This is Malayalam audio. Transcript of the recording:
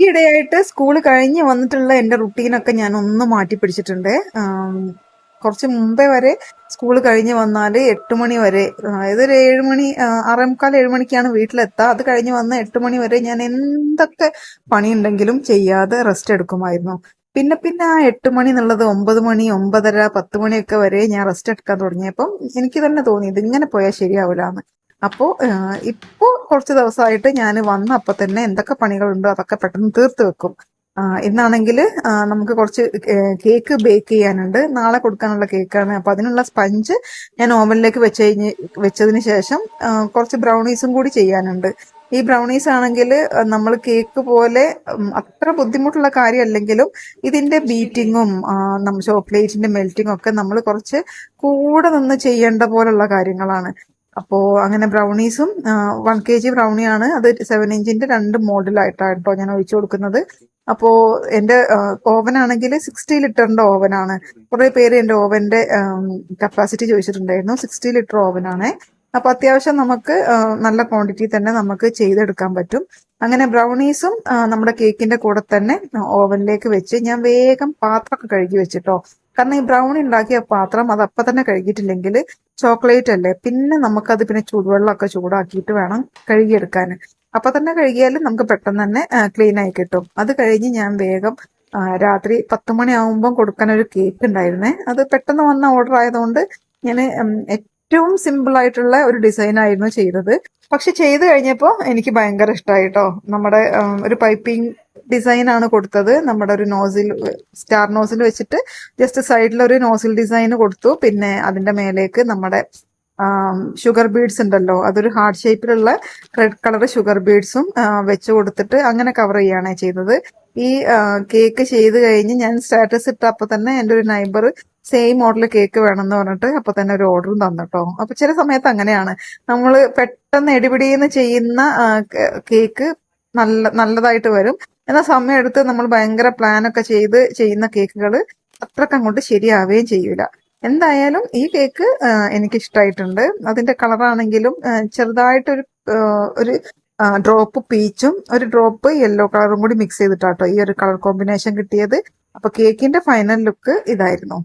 ഈയിടെയായിട്ട് സ്കൂള് കഴിഞ്ഞ് വന്നിട്ടുള്ള എന്റെ റുട്ടീനൊക്കെ ഞാൻ ഒന്ന് മാറ്റി പിടിച്ചിട്ടുണ്ട്. കുറച്ച് മുമ്പേ വരെ സ്കൂള് കഴിഞ്ഞ് വന്നാല് 8 മണി വരെ, അതായത് ഒരു 7 മണി, 6:45, 7 മണിക്കാണ് വീട്ടിലെത്തുക. അത് കഴിഞ്ഞ് വന്ന് 8 മണി വരെ ഞാൻ എന്തൊക്കെ പണിയുണ്ടെങ്കിലും ചെയ്യാതെ റെസ്റ്റ് എടുക്കുമായിരുന്നു. പിന്നെ പിന്നെ ആ 8 മണി എന്നുള്ളത് 9 മണി, 9:30, 10 മണിയൊക്കെ വരെ ഞാൻ റെസ്റ്റ് എടുക്കാൻ തുടങ്ങിയപ്പം എനിക്ക് തന്നെ തോന്നി ഇതിങ്ങനെ പോയാൽ ശരിയാവില്ലാന്ന്. അപ്പോ ഇപ്പോ കുറച്ച് ദിവസമായിട്ട് ഞാൻ വന്ന അപ്പൊ തന്നെ എന്തൊക്കെ പണികളുണ്ടോ അതൊക്കെ പെട്ടെന്ന് തീർത്ത് വെക്കും. ഇന്നാണെങ്കിൽ നമുക്ക് കുറച്ച് കേക്ക് ബേക്ക് ചെയ്യാനുണ്ട്. നാളെ കൊടുക്കാനുള്ള കേക്കാണ്. അപ്പൊ അതിനുള്ള സ്പഞ്ച് ഞാൻ ഓവനിലേക്ക് വെച്ചതിന് ശേഷം കുറച്ച് ബ്രൗണീസും കൂടി ചെയ്യാനുണ്ട്. ഈ ബ്രൗണീസ് ആണെങ്കിൽ നമ്മൾ കേക്ക് പോലെ അത്ര ബുദ്ധിമുട്ടുള്ള കാര്യമല്ലെങ്കിലും ഇതിന്റെ ബീറ്റിങ്ങും ചോക്ലേറ്റിന്റെ മെൽറ്റിങ്ങും ഒക്കെ നമ്മൾ കുറച്ച് കൂടെ നിന്ന് ചെയ്യേണ്ട പോലുള്ള കാര്യങ്ങളാണ്. അപ്പോ അങ്ങനെ ബ്രൗണീസും 1 kg ബ്രൗണിയാണ്. അത് 7 ഇഞ്ചിന്റെ 2 മോഡലായിട്ടാണ് കേട്ടോ ഞാൻ ഒഴിച്ചു കൊടുക്കുന്നത്. അപ്പോ എന്റെ ഓവനാണെങ്കിൽ 60 ലിറ്ററിന്റെ ഓവനാണ്. കുറെ പേര് എന്റെ ഓവന്റെ കപ്പാസിറ്റി ചോദിച്ചിട്ടുണ്ടായിരുന്നു. 60 ലിറ്റർ ഓവനാണ്. അപ്പൊ അത്യാവശ്യം നമുക്ക് നല്ല ക്വാണ്ടിറ്റി തന്നെ നമുക്ക് ചെയ്തെടുക്കാൻ പറ്റും. അങ്ങനെ ബ്രൗണീസും നമ്മുടെ കേക്കിന്റെ കൂടെ തന്നെ ഓവനിലേക്ക് വെച്ച് ഞാൻ വേഗം പാത്രമൊക്കെ കഴുകി വെച്ചിട്ടോ. കാരണം ഈ ബ്രൗണി ഉണ്ടാക്കിയ പാത്രം അത് അപ്പൊ തന്നെ കഴുകിയിട്ടില്ലെങ്കിൽ ചോക്ലേറ്റ് അല്ലേ, പിന്നെ നമുക്കത് പിന്നെ ചൂടുവെള്ളമൊക്കെ ചൂടാക്കിയിട്ട് വേണം കഴുകിയെടുക്കാൻ. അപ്പൊ തന്നെ കഴുകിയാലും നമുക്ക് പെട്ടെന്ന് തന്നെ ക്ലീൻ ആയി കിട്ടും. അത് കഴിഞ്ഞ് ഞാൻ വേഗം രാത്രി 10 മണി ആകുമ്പോൾ കൊടുക്കാൻ ഒരു കേക്ക് ഉണ്ടായിരുന്നേ. അത് പെട്ടെന്ന് വന്ന ഓർഡർ ആയതുകൊണ്ട് ഞാൻ ഏറ്റവും സിമ്പിൾ ആയിട്ടുള്ള ഒരു ഡിസൈൻ ആയിരുന്നു ചെയ്തത്. പക്ഷെ ചെയ്ത് കഴിഞ്ഞപ്പോൾ എനിക്ക് ഭയങ്കര ഇഷ്ടമായിട്ടോ. നമ്മുടെ ഒരു പൈപ്പിംഗ് ഡിസൈൻ ആണ് കൊടുത്തത്. നമ്മുടെ ഒരു നോസിൽ, സ്റ്റാർ നോസിൽ വെച്ചിട്ട് ജസ്റ്റ് സൈഡിൽ ഒരു നോസിൽ ഡിസൈൻ കൊടുത്തു. പിന്നെ അതിന്റെ മേലേക്ക് നമ്മുടെ ഷുഗർ ബീഡ്സ് ഉണ്ടല്ലോ, അതൊരു ഹാർട്ട് ഷേപ്പിലുള്ള റെഡ് കളർ ഷുഗർ ബീഡ്സും വെച്ച് കൊടുത്തിട്ട് അങ്ങനെ കവർ ചെയ്യാണ് ചെയ്തത്. ഈ കേക്ക് ചെയ്ത് കഴിഞ്ഞ് ഞാൻ സ്റ്റാറ്റസ് ഇട്ട അപ്പൊ തന്നെ എൻ്റെ ഒരു നൈബർ സെയിം മോഡൽ കേക്ക് വേണമെന്ന് പറഞ്ഞിട്ട് അപ്പൊ തന്നെ ഒരു ഓർഡറും തന്നിട്ടോ. അപ്പൊ ചില സമയത്ത് അങ്ങനെയാണ്, നമ്മൾ പെട്ടെന്ന് എടിപിടിയെന്ന് ചെയ്യുന്ന കേക്ക് നല്ലതായിട്ട് വരും. എന്നാൽ സമയം എടുത്ത് നമ്മൾ ഭയങ്കര പ്ലാനൊക്കെ ചെയ്ത് ചെയ്യുന്ന കേക്കുകൾ അത്രക്ക് അങ്ങോട്ട് ശരിയാവുകയും ചെയ്യൂല. എന്തായാലും ഈ കേക്ക് എനിക്ക് ഇഷ്ടമായിട്ടുണ്ട്. അതിന്റെ കളറാണെങ്കിലും ചെറുതായിട്ടൊരു ഒരു ഡ്രോപ്പ് പീച്ചും ഒരു ഡ്രോപ്പ് യെല്ലോ കളറും കൂടി മിക്സ് ചെയ്തിട്ടാട്ടോ ഈ ഒരു കളർ കോമ്പിനേഷൻ കിട്ടിയത്. അപ്പൊ കേക്കിന്റെ ഫൈനൽ ലുക്ക് ഇതായിരുന്നു.